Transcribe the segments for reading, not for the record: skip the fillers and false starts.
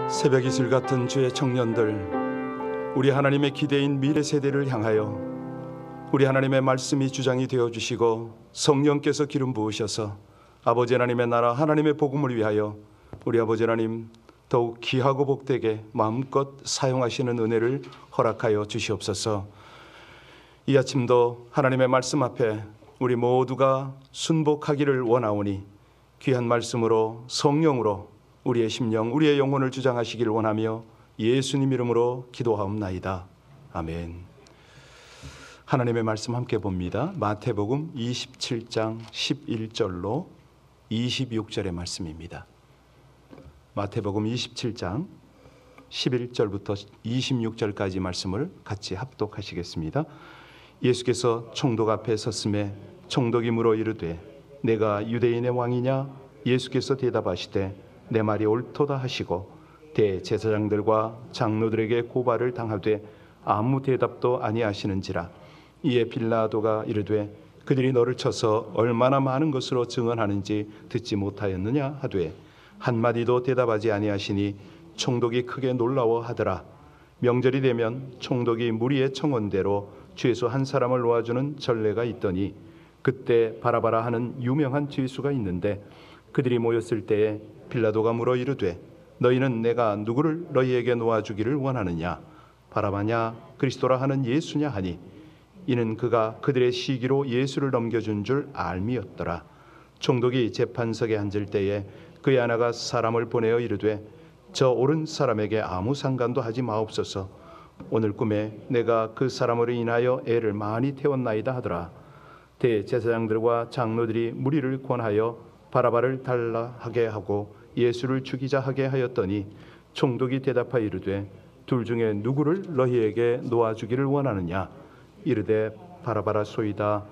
새벽 이슬 같은 주의 청년들, 우리 하나님의 기대인 미래 세대를 향하여 우리 하나님의 말씀이 주장이 되어주시고 성령께서 기름 부으셔서 아버지 하나님의 나라 하나님의 복음을 위하여 우리 아버지 하나님 더욱 귀하고 복되게 마음껏 사용하시는 은혜를 허락하여 주시옵소서. 이 아침도 하나님의 말씀 앞에 우리 모두가 순복하기를 원하오니 귀한 말씀으로 성령으로 우리의 심령, 우리의 영혼을 주장하시기를 원하며 예수님 이름으로 기도하옵나이다. 아멘. 하나님의 말씀 함께 봅니다. 마태복음 27장 11절로 26절의 말씀입니다. 마태복음 27장 11절부터 26절까지 말씀을 같이 합독하시겠습니다. 예수께서 총독 앞에 섰음에 총독이 물어 이르되 내가 유대인의 왕이냐? 예수께서 대답하시되 내 말이 옳도다 하시고 대제사장들과 장로들에게 고발을 당하되 아무 대답도 아니하시는지라. 이에 빌라도가 이르되 그들이 너를 쳐서 얼마나 많은 것으로 증언하는지 듣지 못하였느냐 하되 한마디도 대답하지 아니하시니 총독이 크게 놀라워하더라. 명절이 되면 총독이 무리의 청원대로 죄수 한 사람을 놓아주는 전례가 있더니 그때 바라바라 하는 유명한 죄수가 있는데 그들이 모였을 때에 빌라도가 물어 이르되 너희는 내가 누구를 너희에게 놓아주기를 원하느냐? 바라바냐 그리스도라 하는 예수냐 하니 이는 그가 그들의 시기로 예수를 넘겨준 줄 알미였더라. 총독이 재판석에 앉을 때에 그의 하나가 사람을 보내어 이르되 저 옳은 사람에게 아무 상관도 하지 마옵소서. 오늘 꿈에 내가 그 사람으로 인하여 애를 많이 태웠나이다 하더라. 대제사장들과 장로들이 무리를 권하여 바라바를 달라하게 하고 예수를 죽이자 하게 하였더니 총독이 대답하여 이르되 둘 중에 누구를 너희에게 놓아주기를 원하느냐? 이르되 바라바라소이다.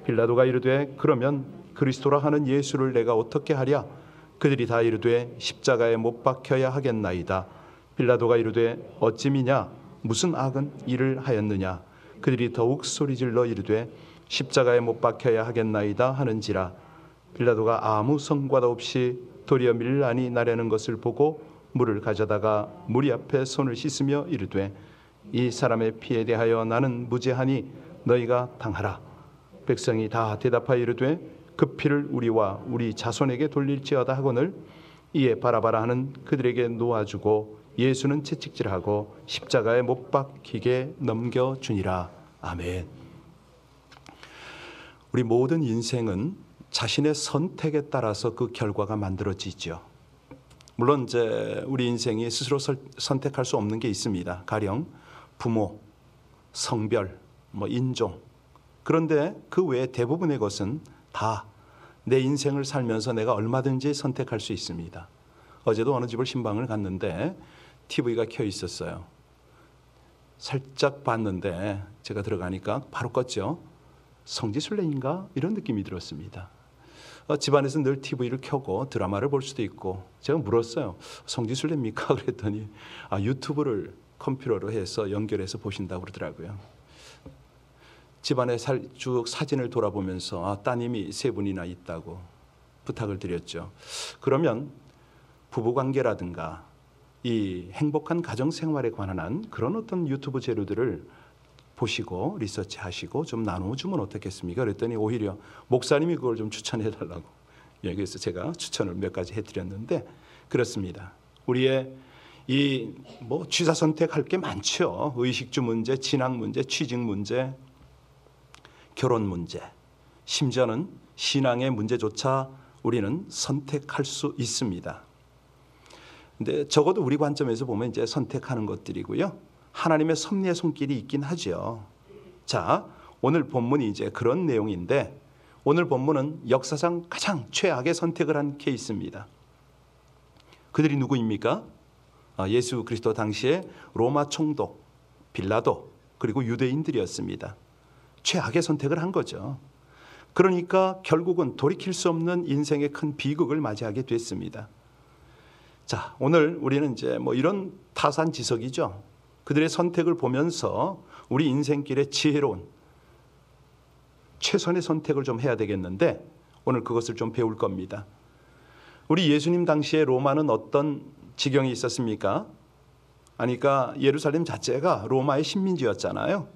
빌라도가 이르되 그러면 그리스도라 하는 예수를 내가 어떻게 하랴? 그들이 다 이르되 십자가에 못 박혀야 하겠나이다. 빌라도가 이르되 어찌미냐? 무슨 악은 일을 하였느냐? 그들이 더욱 소리질러 이르되 십자가에 못 박혀야 하겠나이다 하는지라. 빌라도가 아무 성과도 없이 도리어 밀란이 나려는 것을 보고 물을 가져다가 무리 앞에 손을 씻으며 이르되 이 사람의 피에 대하여 나는 무죄하니 너희가 당하라. 백성이 다 대답하여 이르되 그 피를 우리와 우리 자손에게 돌릴지어다 하거늘 이에 바라바라 하는 그들에게 놓아주고 예수는 채찍질하고 십자가에 못 박히게 넘겨주니라. 아멘. 우리 모든 인생은 자신의 선택에 따라서 그 결과가 만들어지죠. 물론 이제 우리 인생이 스스로 선택할 수 없는 게 있습니다. 가령 부모, 성별, 인종. 그런데 그 외에 대부분의 것은 다 내 인생을 살면서 내가 얼마든지 선택할 수 있습니다. 어제도 어느 집을 신방을 갔는데 TV가 켜 있었어요. 살짝 봤는데 제가 들어가니까 바로 껐죠. 성지순례인가? 이런 느낌이 들었습니다. 집안에서 늘 TV를 켜고 드라마를 볼 수도 있고 제가 물었어요. 성지순례입니까? 그랬더니 유튜브를 컴퓨터로 해서 연결해서 보신다고 그러더라고요. 집안에 쭉 사진을 돌아보면서 따님이 3분이나 있다고 부탁을 드렸죠. 그러면 부부관계라든가 이 행복한 가정생활에 관한 그런 어떤 유튜브 재료들을 보시고 리서치하시고 좀 나눠주면 어떻겠습니까? 그랬더니 오히려 목사님이 그걸 좀 추천해달라고. 그래서 제가 추천을 몇 가지 해드렸는데 그렇습니다. 우리의 이 취사 선택할 게 많죠. 의식주 문제, 진학 문제, 취직 문제, 결혼 문제, 심지어는 신앙의 문제조차 우리는 선택할 수 있습니다. 근데 적어도 우리 관점에서 보면 이제 선택하는 것들이고요. 하나님의 섭리의 손길이 있긴 하죠. 자, 오늘 본문이 이제 그런 내용인데 오늘 본문은 역사상 가장 최악의 선택을 한 케이스입니다. 그들이 누구입니까? 예수 그리스도 당시에 로마 총독 빌라도 그리고 유대인들이었습니다. 최악의 선택을 한 거죠. 그러니까 결국은 돌이킬 수 없는 인생의 큰 비극을 맞이하게 됐습니다. 자, 오늘 우리는 이제 이런 타산지석이죠. 그들의 선택을 보면서 우리 인생길에 지혜로운 최선의 선택을 좀 해야 되겠는데 오늘 그것을 좀 배울 겁니다. 우리 예수님 당시에 로마는 어떤 지경이 있었습니까? 그러니까 예루살렘 자체가 로마의 식민지였잖아요.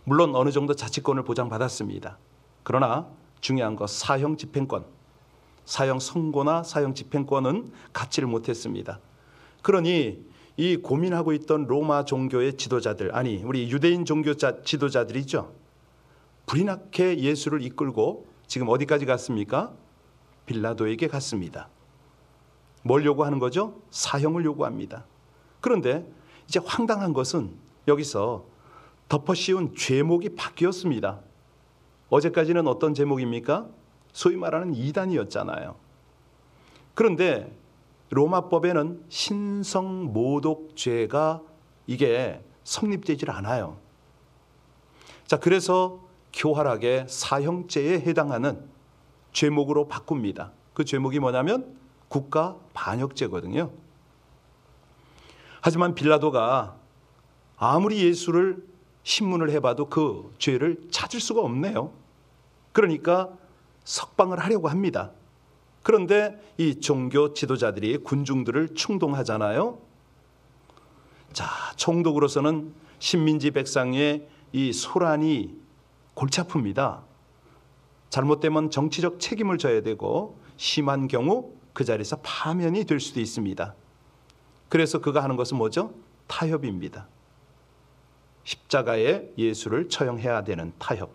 물론 어느 정도 자치권을 보장받았습니다. 그러나 중요한 것 사형 집행권, 사형 선고나 사형 집행권은 갖지를 못했습니다. 그러니 이 고민하고 있던 로마 종교의 지도자들, 아니 우리 유대인 종교 지도자들이죠. 불이 나게 예수를 이끌고 지금 어디까지 갔습니까? 빌라도에게 갔습니다. 뭘 요구하는 거죠? 사형을 요구합니다. 그런데 이제 황당한 것은 여기서 덮어씌운 죄목이 바뀌었습니다. 어제까지는 어떤 제목입니까? 소위 말하는 이단이었잖아요. 그런데 로마법에는 신성모독죄가 이게 성립되질 않아요. 자, 그래서 교활하게 사형죄에 해당하는 죄목으로 바꿉니다. 그 죄목이 뭐냐면 국가 반역죄거든요. 하지만 빌라도가 아무리 예수를 신문을 해봐도 그 죄를 찾을 수가 없네요. 그러니까 석방을 하려고 합니다. 그런데 이 종교 지도자들이 군중들을 충동하잖아요. 자, 총독으로서는 식민지 백성의 이 소란이 골치 아픕니다. 잘못되면 정치적 책임을 져야 되고 심한 경우 그 자리에서 파면이 될 수도 있습니다. 그래서 그가 하는 것은 뭐죠? 타협입니다. 십자가에 예수를 처형해야 되는 타협.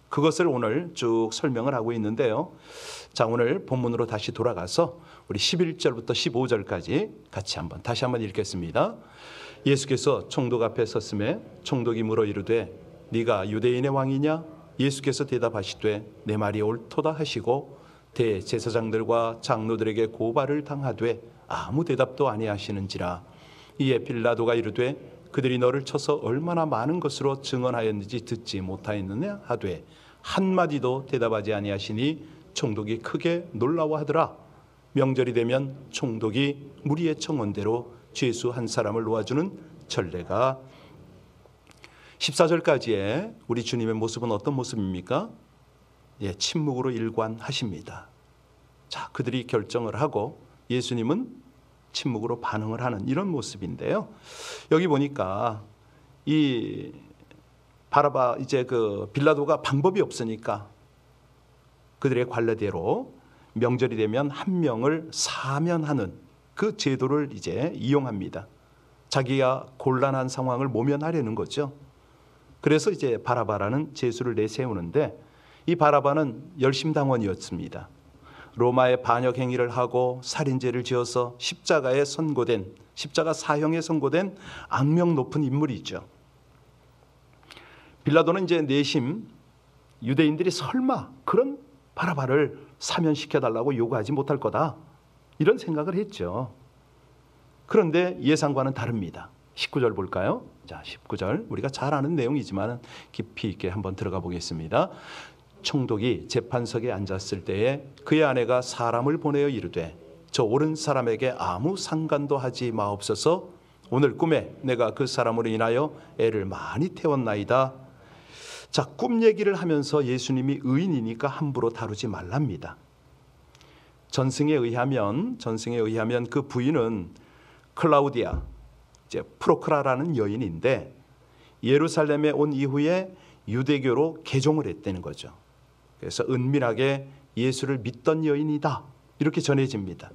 그것을 오늘 쭉 설명을 하고 있는데요. 자, 오늘 본문으로 다시 돌아가서 우리 11절부터 15절까지 같이 다시 한번 읽겠습니다. 예수께서 총독 앞에 섰음에 총독이 물어 이르되 네가 유대인의 왕이냐? 예수께서 대답하시되 내 말이 옳도다 하시고 대제사장들과 장로들에게 고발을 당하되 아무 대답도 아니하시는지라. 이에 빌라도가 이르되 그들이 너를 쳐서 얼마나 많은 것으로 증언하였는지 듣지 못하였느냐 하되 한마디도 대답하지 아니하시니 총독이 크게 놀라워하더라. 명절이 되면 총독이 무리의 청원대로 죄수 한 사람을 놓아주는 전례가. 14절까지의 우리 주님의 모습은 어떤 모습입니까? 예, 침묵으로 일관하십니다. 자, 그들이 결정을 하고 예수님은 침묵으로 반응을 하는 이런 모습인데요. 여기 보니까 이 바라바 이제 그 빌라도가 방법이 없으니까 그들의 관례대로 명절이 되면 한 명을 사면하는 그 제도를 이제 이용합니다. 자기가 곤란한 상황을 모면하려는 거죠. 그래서 이제 바라바라는 제수를 내세우는데 이 바라바는 열심당원이었습니다. 로마의 반역 행위를 하고 살인죄를 지어서 십자가 사형에 선고된 악명 높은 인물이죠. 빌라도는 이제 내심 유대인들이 설마 그런 바라바를 사면시켜달라고 요구하지 못할 거다 이런 생각을 했죠. 그런데 예상과는 다릅니다. 19절 볼까요? 자, 19절 우리가 잘 아는 내용이지만 깊이 있게 한번 들어가 보겠습니다. 총독이 재판석에 앉았을 때에 그의 아내가 사람을 보내어 이르되 저 옳은 사람에게 아무 상관도 하지 마옵소서. 오늘 꿈에 내가 그 사람으로 인하여 애를 많이 태웠나이다. 자, 꿈 얘기를 하면서 예수님이 의인이니까 함부로 다루지 말랍니다. 전승에 의하면 그 부인은 클라우디아, 이제 프로크라라는 여인인데 예루살렘에 온 이후에 유대교로 개종을 했다는 거죠. 그래서 은밀하게 예수를 믿던 여인이다 이렇게 전해집니다.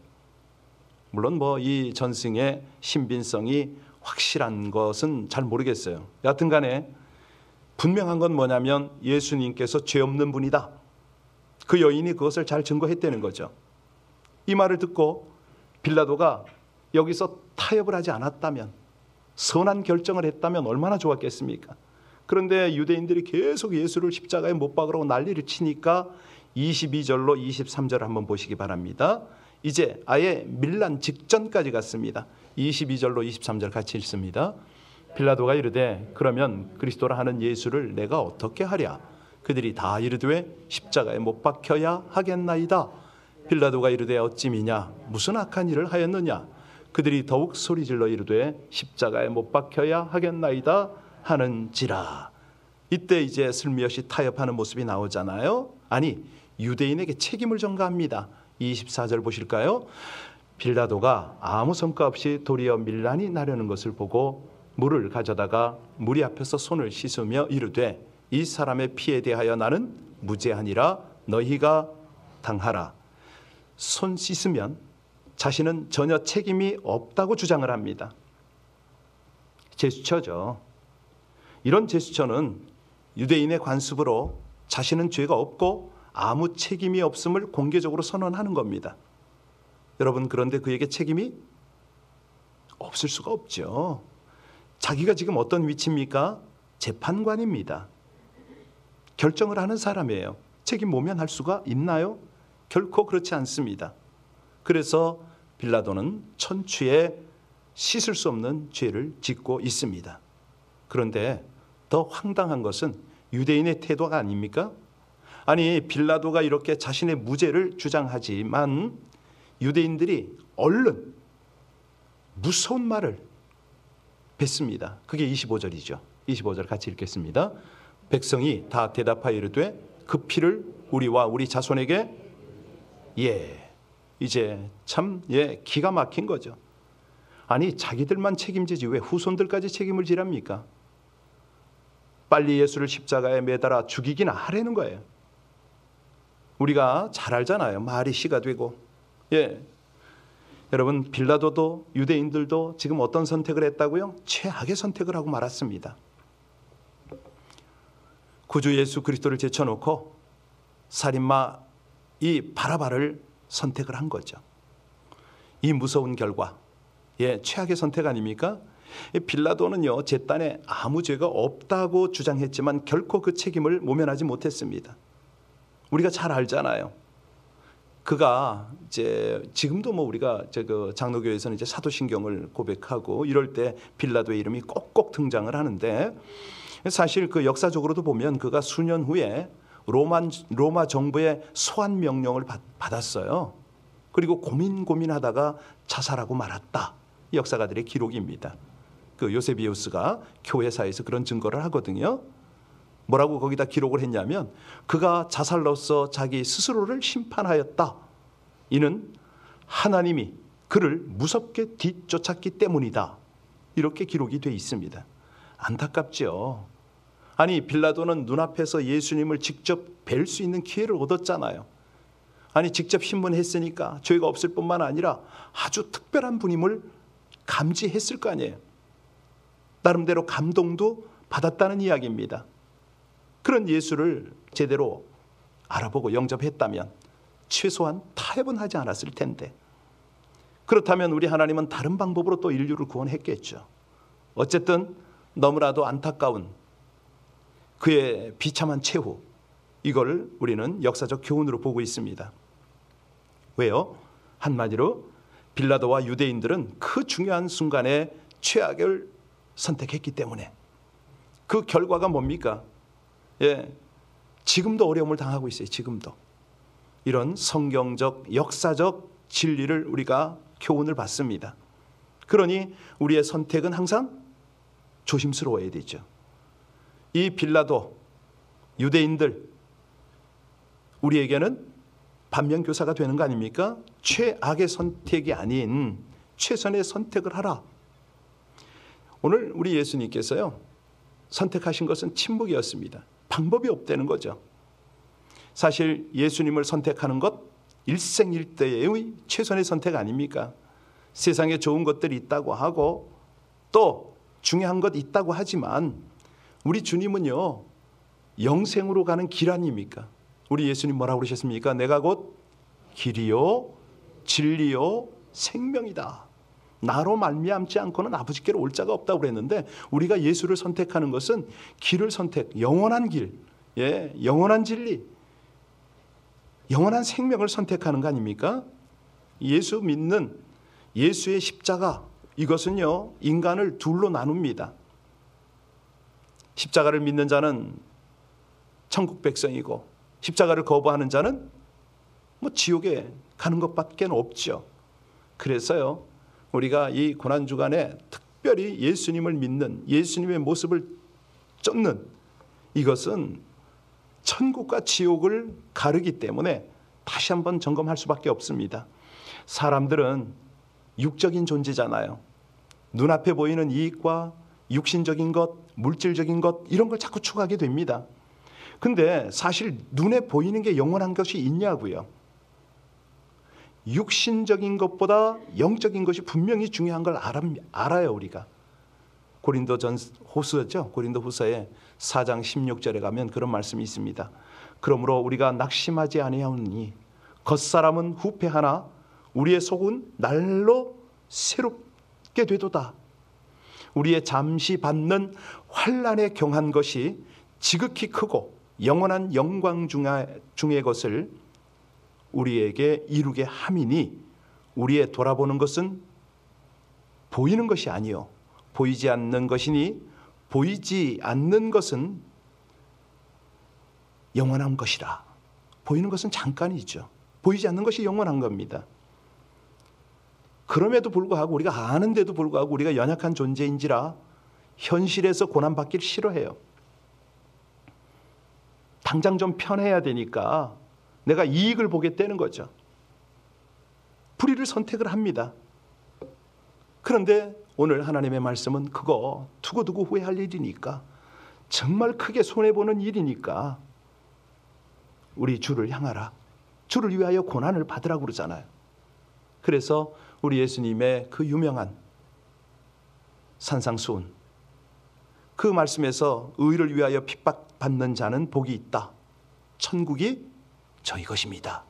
물론 이 전승의 신빙성이 확실한 것은 잘 모르겠어요. 여하튼 간에 분명한 건 뭐냐면 예수님께서 죄 없는 분이다. 그 여인이 그것을 잘 증거했다는 거죠. 이 말을 듣고 빌라도가 여기서 타협을 하지 않았다면, 선한 결정을 했다면 얼마나 좋았겠습니까? 그런데 유대인들이 계속 예수를 십자가에 못 박으라고 난리를 치니까 22절로 23절 한번 보시기 바랍니다. 이제 아예 밀란 직전까지 갔습니다. 22절로 23절 같이 읽습니다. 빌라도가 이르되 그러면 그리스도라 하는 예수를 내가 어떻게 하랴? 그들이 다 이르되 십자가에 못 박혀야 하겠나이다. 빌라도가 이르되 어찌미냐? 무슨 악한 일을 하였느냐? 그들이 더욱 소리질러 이르되 십자가에 못 박혀야 하겠나이다 하는지라. 이때 이제 슬며시 타협하는 모습이 나오잖아요. 아니, 유대인에게 책임을 전가합니다. 24절 보실까요? 빌라도가 아무 성과 없이 도리어 밀란이 나려는 것을 보고 물을 가져다가 무리 앞에서 손을 씻으며 이르되 이 사람의 피에 대하여 나는 무죄하니라 너희가 당하라. 손 씻으면 자신은 전혀 책임이 없다고 주장을 합니다. 제스처죠. 이런 제스처는 유대인의 관습으로 자신은 죄가 없고 아무 책임이 없음을 공개적으로 선언하는 겁니다. 여러분, 그런데 그에게 책임이 없을 수가 없죠. 자기가 지금 어떤 위치입니까? 재판관입니다. 결정을 하는 사람이에요. 책임 모면할 수가 있나요? 결코 그렇지 않습니다. 그래서 빌라도는 천추에 씻을 수 없는 죄를 짓고 있습니다. 그런데 더 황당한 것은 유대인의 태도가 아닙니까? 아니, 빌라도가 이렇게 자신의 무죄를 주장하지만 유대인들이 얼른 무서운 말을 뱉습니다. 그게 25절이죠. 25절 같이 읽겠습니다. 백성이 다 대답하여 이르되 그 피를 우리와 우리 자손에게 이제 참 기가 막힌 거죠. 아니, 자기들만 책임지지 왜 후손들까지 책임을 지랍니까? 빨리 예수를 십자가에 매달아 죽이기나 하라는 거예요. 우리가 잘 알잖아요. 말이 씨가 되고. 여러분, 빌라도도 유대인들도 지금 어떤 선택을 했다고요? 최악의 선택을 하고 말았습니다. 구주 예수 그리스도를 제쳐놓고 살인마 이 바라바를 선택을 한 거죠. 이 무서운 결과, 최악의 선택 아닙니까? 빌라도는요, 제 딴에 아무 죄가 없다고 주장했지만 결코 그 책임을 모면하지 못했습니다. 우리가 잘 알잖아요. 그가 이제 지금도 우리가 장로교에서는 이제 사도신경을 고백하고 이럴 때 빌라도의 이름이 꼭꼭 등장을 하는데, 사실 그 역사적으로도 보면 그가 수년 후에 로마 정부의 소환 명령을 받았어요. 그리고 고민하다가 자살하고 말았다. 역사가들의 기록입니다. 그 요세비우스가 교회사에서 그런 증거를 하거든요. 뭐라고 거기다 기록을 했냐면 그가 자살로서 자기 스스로를 심판하였다. 이는 하나님이 그를 무섭게 뒤쫓았기 때문이다. 이렇게 기록이 돼 있습니다. 안타깝죠. 아니, 빌라도는 눈앞에서 예수님을 직접 뵐 수 있는 기회를 얻었잖아요. 아니, 직접 신문했으니까 죄가 없을 뿐만 아니라 아주 특별한 분임을 감지했을 거 아니에요. 나름대로 감동도 받았다는 이야기입니다. 그런 예수를 제대로 알아보고 영접했다면 최소한 타협은 하지 않았을 텐데, 그렇다면 우리 하나님은 다른 방법으로 또 인류를 구원했겠죠. 어쨌든 너무나도 안타까운 그의 비참한 최후, 이걸 우리는 역사적 교훈으로 보고 있습니다. 왜요? 한마디로 빌라도와 유대인들은 그 중요한 순간에 최악을 선택했기 때문에. 그 결과가 뭡니까? 지금도 어려움을 당하고 있어요. 지금도. 이런 성경적, 역사적 진리를 우리가 교훈을 받습니다. 그러니 우리의 선택은 항상 조심스러워야 되죠. 이 빌라도, 유대인들, 우리에게는 반면교사가 되는 거 아닙니까? 최악의 선택이 아닌 최선의 선택을 하라. 오늘 우리 예수님께서요, 선택하신 것은 침묵이었습니다. 방법이 없다는 거죠. 사실 예수님을 선택하는 것 일생일대의 최선의 선택 아닙니까? 세상에 좋은 것들이 있다고 하고 또 중요한 것 있다고 하지만 우리 주님은요, 영생으로 가는 길 아닙니까? 우리 예수님 뭐라고 그러셨습니까? 내가 곧 길이요 진리요 생명이다. 나로 말미암지 않고는 아버지께로 올 자가 없다고 그랬는데, 우리가 예수를 선택하는 것은 길을 선택, 영원한 길, 영원한 진리, 영원한 생명을 선택하는 거 아닙니까? 예수 믿는 예수의 십자가, 이것은요, 인간을 둘로 나눕니다. 십자가를 믿는 자는 천국 백성이고, 십자가를 거부하는 자는 지옥에 가는 것밖에 없죠. 그래서요, 우리가 이 고난주간에 특별히 예수님을 믿는, 예수님의 모습을 쫓는, 이것은 천국과 지옥을 가르기 때문에 다시 한번 점검할 수밖에 없습니다. 사람들은 육적인 존재잖아요. 눈앞에 보이는 이익과 육신적인 것, 물질적인 것 이런 걸 자꾸 추구하게 됩니다. 근데 사실 눈에 보이는 게 영원한 것이 있냐고요. 육신적인 것보다 영적인 것이 분명히 중요한 걸 알아요 우리가. 고린도후서죠. 고린도후서에 4장 16절에 가면 그런 말씀이 있습니다. 그러므로 우리가 낙심하지 아니하오니 겉사람은 후패하나 우리의 속은 날로 새롭게 되도다. 우리의 잠시 받는 환난에 경한 것이 지극히 크고 영원한 영광 중의 것을 우리에게 이루게 함이니 우리의 돌아보는 것은 보이는 것이 아니요 보이지 않는 것이니 보이지 않는 것은 영원한 것이라. 보이는 것은 잠깐이죠. 보이지 않는 것이 영원한 겁니다. 그럼에도 불구하고 우리가 아는데도 불구하고 우리가 연약한 존재인지라 현실에서 고난받기를 싫어해요. 당장 좀 편해야 되니까 내가 이익을 보겠다는 거죠. 불의를 선택을 합니다. 그런데 오늘 하나님의 말씀은 그거 두고두고 후회할 일이니까 정말 크게 손해보는 일이니까 우리 주를 향하라. 주를 위하여 고난을 받으라고 그러잖아요. 그래서 우리 예수님의 그 유명한 산상수훈 그 말씀에서 의를 위하여 핍박받는 자는 복이 있다. 천국이 저희 것입니다.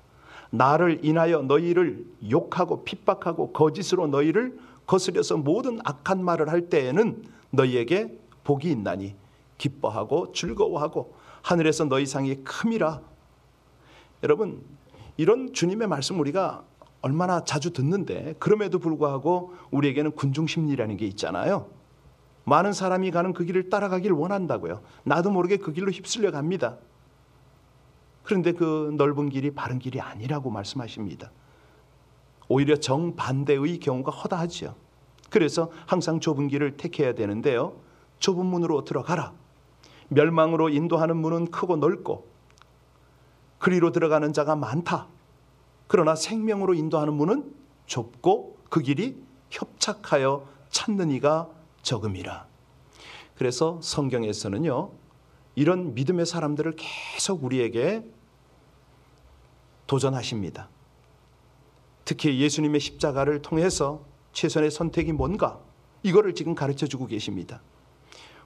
나를 인하여 너희를 욕하고 핍박하고 거짓으로 너희를 거스려서 모든 악한 말을 할 때에는 너희에게 복이 있나니 기뻐하고 즐거워하고 하늘에서 너희 상이 큼이라. 여러분 이런 주님의 말씀 우리가 얼마나 자주 듣는데 그럼에도 불구하고 우리에게는 군중심리라는 게 있잖아요. 많은 사람이 가는 그 길을 따라가길 원한다고요. 나도 모르게 그 길로 휩쓸려 갑니다. 그런데 그 넓은 길이 바른 길이 아니라고 말씀하십니다. 오히려 정반대의 경우가 허다하죠. 그래서 항상 좁은 길을 택해야 되는데요. 좁은 문으로 들어가라. 멸망으로 인도하는 문은 크고 넓고 그리로 들어가는 자가 많다. 그러나 생명으로 인도하는 문은 좁고 그 길이 협착하여 찾는 이가 적음이라. 그래서 성경에서는요. 이런 믿음의 사람들을 계속 우리에게 도전하십니다. 특히 예수님의 십자가를 통해서 최선의 선택이 뭔가 이거를 지금 가르쳐주고 계십니다.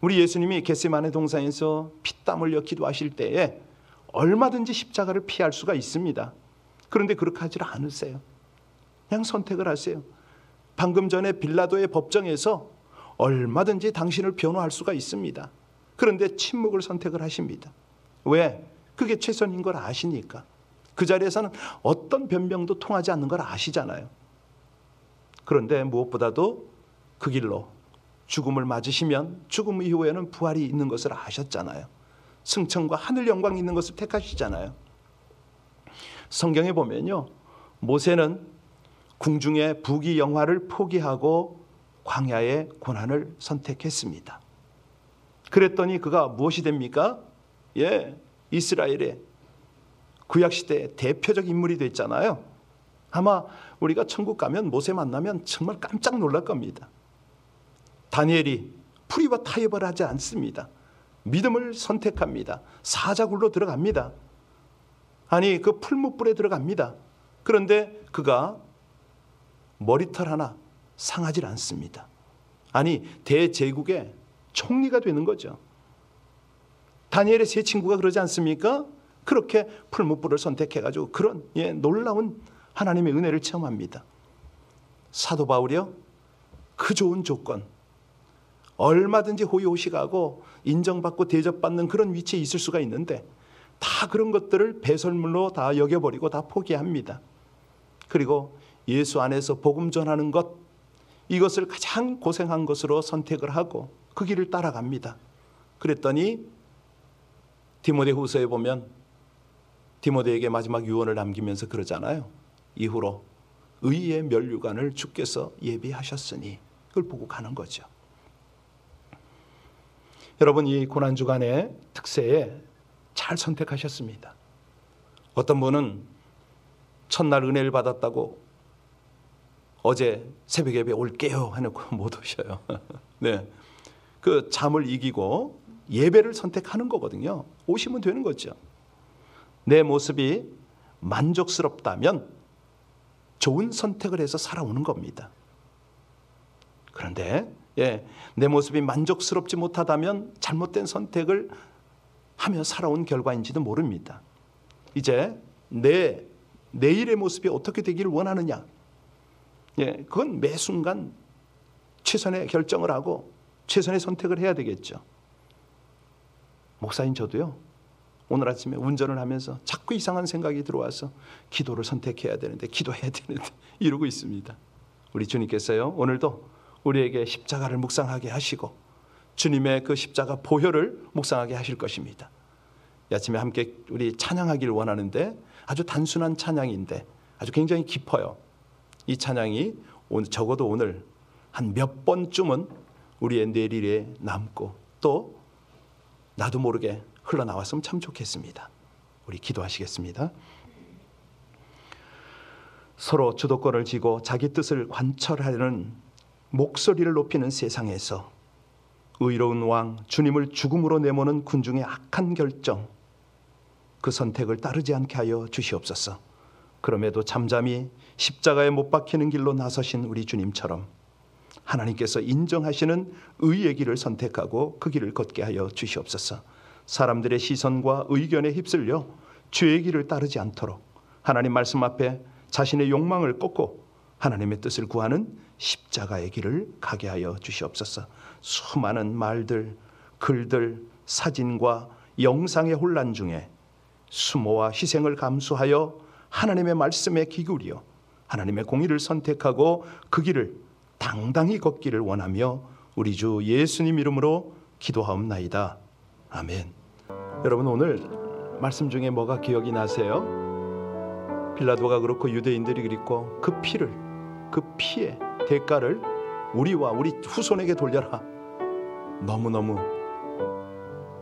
우리 예수님이 겟세마네 동산에서 피땀 흘려 기도하실 때에 얼마든지 십자가를 피할 수가 있습니다. 그런데 그렇게 하지 않으세요. 그냥 선택을 하세요. 방금 전에 빌라도의 법정에서 얼마든지 당신을 변호할 수가 있습니다. 그런데 침묵을 선택을 하십니다. 왜? 그게 최선인 걸 아시니까. 그 자리에서는 어떤 변명도 통하지 않는 걸 아시잖아요. 그런데 무엇보다도 그 길로 죽음을 맞으시면 죽음 이후에는 부활이 있는 것을 아셨잖아요. 승천과 하늘 영광이 있는 것을 택하시잖아요. 성경에 보면요. 모세는 궁중의 부귀 영화를 포기하고 광야의 고난을 선택했습니다. 그랬더니 그가 무엇이 됩니까? 이스라엘의 구약시대의 대표적 인물이 됐잖아요. 아마 우리가 천국 가면 모세 만나면 정말 깜짝 놀랄 겁니다. 다니엘이 풀이와 타협을 하지 않습니다. 믿음을 선택합니다. 사자굴로 들어갑니다. 아니 그 풀무불에 들어갑니다. 그런데 그가 머리털 하나 상하지 않습니다. 아니 대제국의 총리가 되는 거죠. 다니엘의 세 친구가 그러지 않습니까? 그렇게 풀무불을 선택해가지고 그런 놀라운 하나님의 은혜를 체험합니다. 사도 바울이요. 그 좋은 조건 얼마든지 호의호식하고 인정받고 대접받는 그런 위치에 있을 수가 있는데 다 그런 것들을 배설물로 다 여겨버리고 다 포기합니다. 그리고 예수 안에서 복음 전하는 것 이것을 가장 고생한 것으로 선택을 하고 그 길을 따라갑니다. 그랬더니 디모데후서에 보면 디모데에게 마지막 유언을 남기면서 그러잖아요. 이후로 의의 면류관을 주께서 예비하셨으니 그걸 보고 가는 거죠. 여러분 이 고난주간의 특세에 잘 선택하셨습니다. 어떤 분은 첫날 은혜를 받았다고 어제 새벽 예배 올게요 해놓고 못 오셔요. 네, 그 잠을 이기고 예배를 선택하는 거거든요. 오시면 되는 거죠. 내 모습이 만족스럽다면 좋은 선택을 해서 살아오는 겁니다. 그런데 내 모습이 만족스럽지 못하다면 잘못된 선택을 하며 살아온 결과인지도 모릅니다. 이제 내일의 모습이 어떻게 되기를 원하느냐, 그건 매 순간 최선의 결정을 하고 최선의 선택을 해야 되겠죠. 목사인 저도요, 오늘 아침에 운전을 하면서 자꾸 이상한 생각이 들어와서 기도를 선택해야 되는데, 기도해야 되는데 이러고 있습니다. 우리 주님께서요, 오늘도 우리에게 십자가를 묵상하게 하시고 주님의 그 십자가 보혈을 묵상하게 하실 것입니다. 이 아침에 함께 우리 찬양하기를 원하는데, 아주 단순한 찬양인데 아주 굉장히 깊어요. 이 찬양이 적어도 오늘 한 몇 번쯤은 우리의 뇌리에 남고 또 나도 모르게 흘러나왔으면 참 좋겠습니다. 우리 기도하시겠습니다. 서로 주도권을 쥐고 자기 뜻을 관철하려는 목소리를 높이는 세상에서 의로운 왕 주님을 죽음으로 내모는 군중의 악한 결정, 그 선택을 따르지 않게 하여 주시옵소서. 그럼에도 잠잠히 십자가에 못 박히는 길로 나서신 우리 주님처럼 하나님께서 인정하시는 의의 길을 선택하고 그 길을 걷게 하여 주시옵소서. 사람들의 시선과 의견에 휩쓸려 죄의 길을 따르지 않도록 하나님 말씀 앞에 자신의 욕망을 꺾고 하나님의 뜻을 구하는 십자가의 길을 가게 하여 주시옵소서. 수많은 말들, 글들, 사진과 영상의 혼란 중에 수모와 희생을 감수하여 하나님의 말씀에 귀 기울여 하나님의 공의를 선택하고 그 길을 당당히 걷기를 원하며 우리 주 예수님 이름으로 기도하옵나이다. 아멘. 여러분, 오늘 말씀 중에 뭐가 기억이 나세요? 빌라도가 그렇고 유대인들이 그랬고 그 피의 대가를 우리와 우리 후손에게 돌려라. 너무너무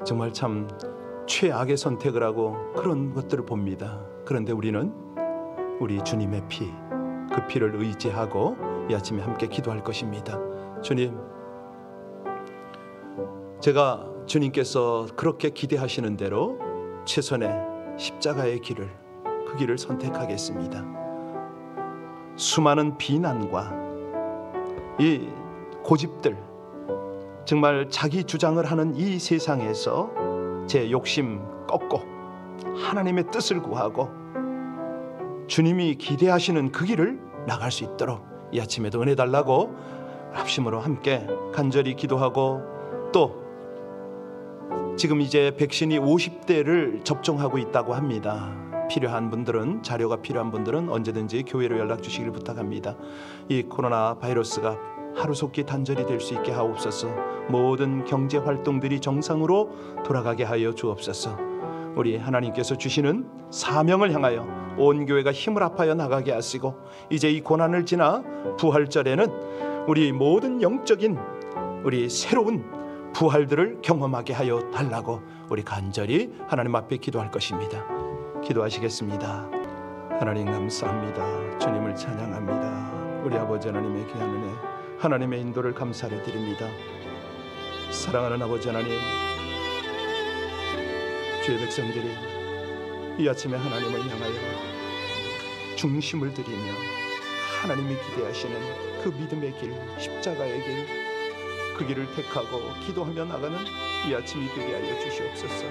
정말 참 최악의 선택을 하고 그런 것들을 봅니다. 그런데 우리는 우리 주님의 피, 그 피를 의지하고 이 아침에 함께 기도할 것입니다. 주님, 제가 주님께서 그렇게 기대하시는 대로 최선의 십자가의 길을, 그 길을 선택하겠습니다. 수많은 비난과 이 고집들, 정말 자기 주장을 하는 이 세상에서 제 욕심 꺾고 하나님의 뜻을 구하고 주님이 기대하시는 그 길을 나갈 수 있도록 이 아침에도 은혜 달라고 합심으로 함께 간절히 기도하고, 또 지금 이제 백신이 50대를 접종하고 있다고 합니다. 필요한 분들은, 자료가 필요한 분들은 언제든지 교회로 연락 주시길 부탁합니다. 이 코로나 바이러스가 하루속히 단절이 될 수 있게 하옵소서. 모든 경제 활동들이 정상으로 돌아가게 하여 주옵소서. 우리 하나님께서 주시는 사명을 향하여 온 교회가 힘을 합하여 나가게 하시고, 이제 이 고난을 지나 부활절에는 우리 모든 영적인 우리 새로운 부활들을 경험하게 하여 달라고 우리 간절히 하나님 앞에 기도할 것입니다. 기도하시겠습니다. 하나님 감사합니다. 주님을 찬양합니다. 우리 아버지 하나님의 귀한 은혜, 하나님의 인도를 감사를 드립니다. 사랑하는 아버지 하나님, 주의 백성들이 이 아침에 하나님을 향하여 중심을 드리며 하나님이 기대하시는 그 믿음의 길, 십자가의 길, 그 길을 택하고 기도하며 나가는 이 아침이 되게 하여 주시옵소서.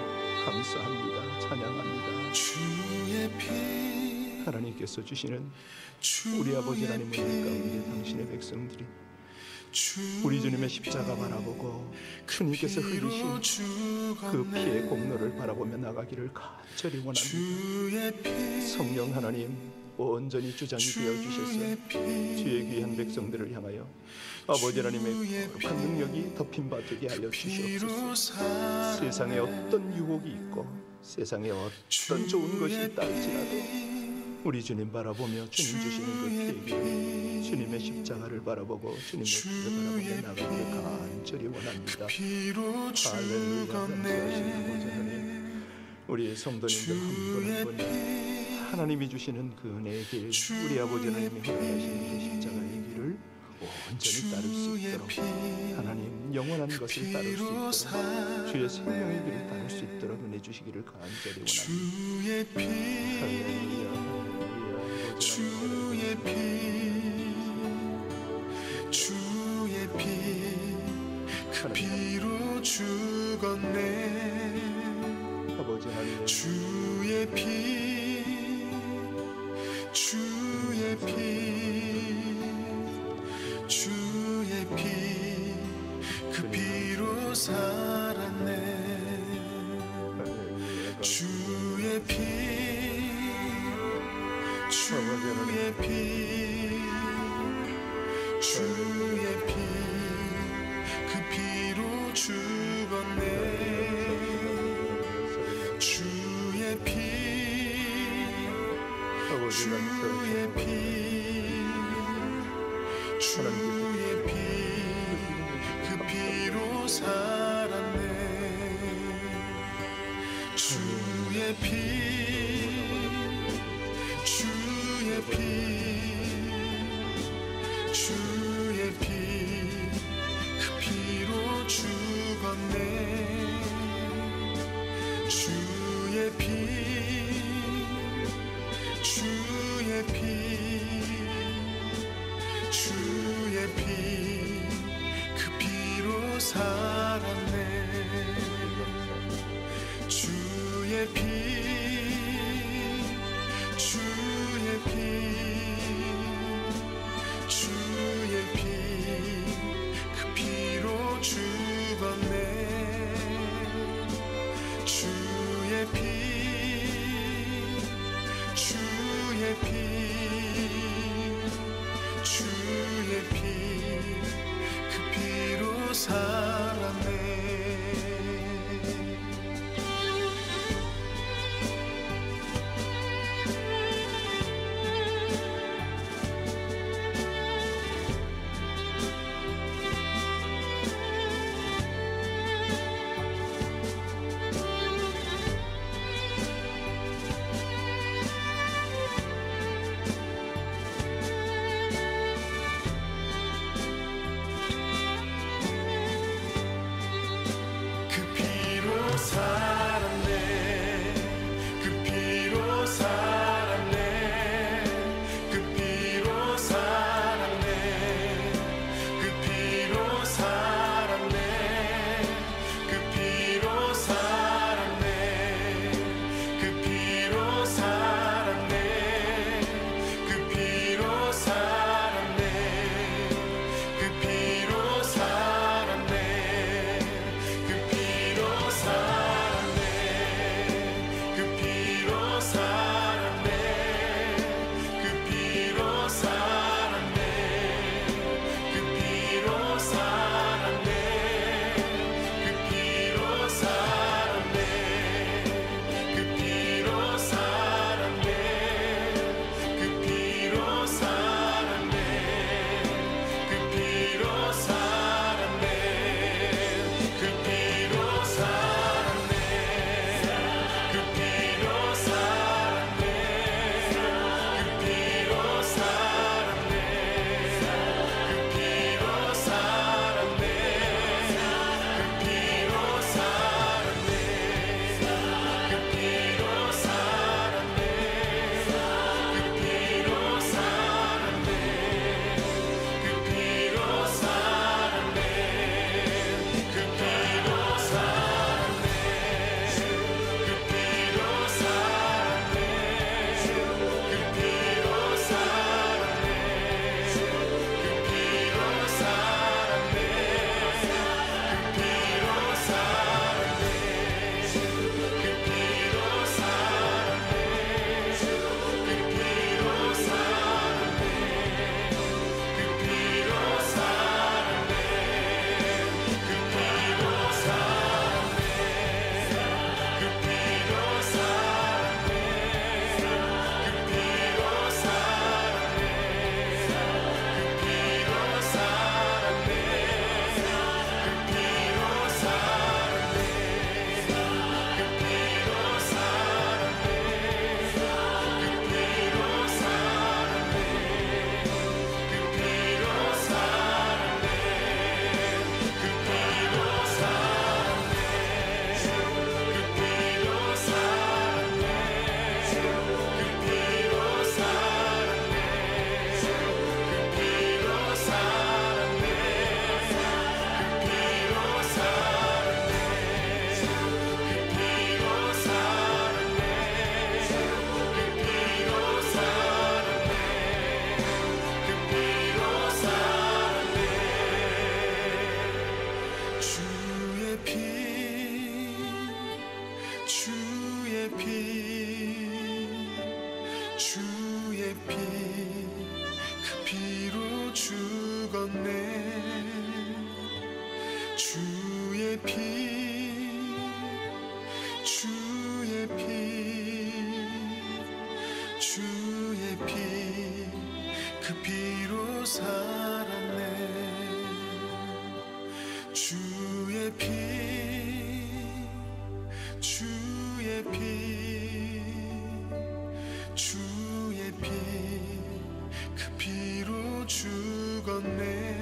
감사합니다. 찬양합니다. 주의 피, 하나님께서 주시는 우리 아버지 하나님의 가운데 당신의 백성들이 우리 주님의 십자가 바라보고 주님께서 흘리신 그 피의 공로를 바라보며 나가기를 간절히 원합니다. 성령 하나님, 온전히 주장이 되어주셔서 주의 귀한 백성들을 향하여 아버지 하나님의 거룩한 능력이 덮인 바 되게 하여 주시옵소서. 세상에 어떤 유혹이 있고 세상에 어떤 좋은 것이 있다 할지라도 우리 주님 바라보며 주님 주시는 그 피의 주님의 십자가를 바라보고 주님의 피를 바라보며 나가기를 간절히 원합니다. 할렐루야. 감사하시는 아버지 하나님, 우리 성도님들 한 분 한 분 하나님이 주시는 그 은혜의 길, 우리 아버지 하나님이 허락하시는 그 십자가의 길, 완전히 따를 수 있도록 하나님 영원한 것을 따를 수 있도록 주의 생명의 길을 따를 수 있도록 은혜 주시기를 간절히 원합니다. 주의 피 할렐루야, 할렐루야. 주의 피 주의 피 그 피로 죽었네. 아버지 하나님 주의 피 주의 피 주의 피 그 피로 살았네. 주의 피 주의 피 주의 피 그 피로 죽었네. 주의 피 주의 피 주의 피 그 피로 살았네. 주의 피 주의 피 주의 피 그 피로 죽었네. 주의 피 주의 피 주의 피 그 피로 살았네. 주의 피 주의 피 주의 피 그 피로 죽었네. 주의 피 주의 피 주의 피 그 피로 살았네. 그 피로 죽었네. 주의 피, 그 피로 살았네. 주의 피, 그 피로 죽었네.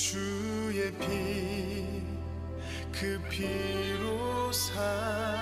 주의 피, 그 피로 살았네.